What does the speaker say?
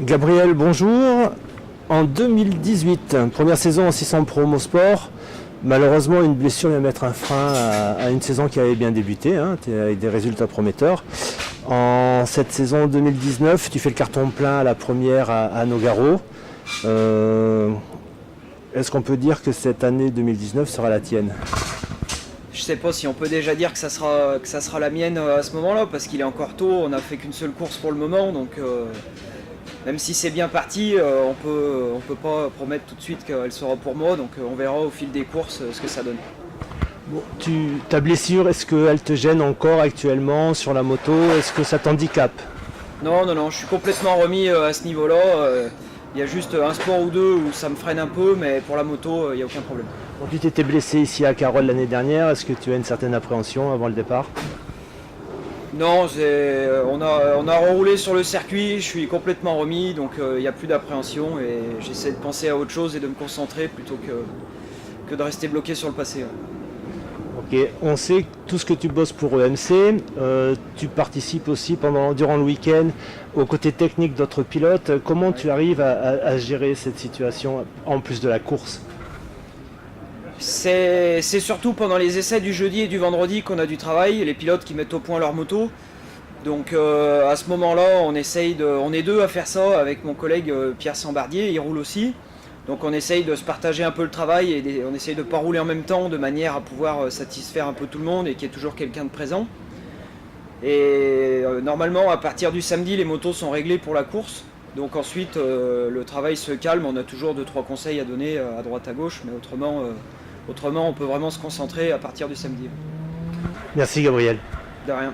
Gabriel, bonjour. En 2018, première saison en 600 Promo Sport, malheureusement une blessure vient mettre un frein à une saison qui avait bien débuté, avec des résultats prometteurs. En cette saison 2019, tu fais le carton plein à la première à Nogaro. Est-ce qu'on peut dire que cette année 2019 sera la tienne? Je sais pas si on peut déjà dire que ça sera la mienne à ce moment-là, parce qu'il est encore tôt, on n'a fait qu'une seule course pour le moment, donc même si c'est bien parti, on peut pas promettre tout de suite qu'elle sera pour moi, donc on verra au fil des courses ce que ça donne. Bon, ta blessure, est-ce qu'elle te gêne encore actuellement sur la moto? Est-ce que ça t'handicape? Non, je suis complètement remis à ce niveau-là. Il y a juste un sport ou deux où ça me freine un peu, mais pour la moto, il n'y a aucun problème. Bon, tu t'étais blessé ici à Carole l'année dernière, est-ce que tu as une certaine appréhension avant le départ? Non, on a reroulé sur le circuit, je suis complètement remis, donc il n'y a plus d'appréhension et j'essaie de penser à autre chose et de me concentrer plutôt que de rester bloqué sur le passé. Ok, on sait tout ce que tu bosses pour EMC, tu participes aussi durant le week-end aux côtés techniques d'autres pilotes. Comment tu arrives à gérer cette situation en plus de la course? C'est surtout pendant les essais du jeudi et du vendredi qu'on a du travail, les pilotes qui mettent au point leur moto. Donc à ce moment-là, on est deux à faire ça avec mon collègue Pierre Sambardier, il roule aussi. Donc on essaye de se partager un peu le travail et on essaye de ne pas rouler en même temps de manière à pouvoir satisfaire un peu tout le monde et qu'il y ait toujours quelqu'un de présent. Et normalement, à partir du samedi, les motos sont réglées pour la course. Donc ensuite, le travail se calme, on a toujours 2-3 conseils à donner à droite à gauche, mais autrement on peut vraiment se concentrer à partir du samedi. Merci Gabriel. De rien.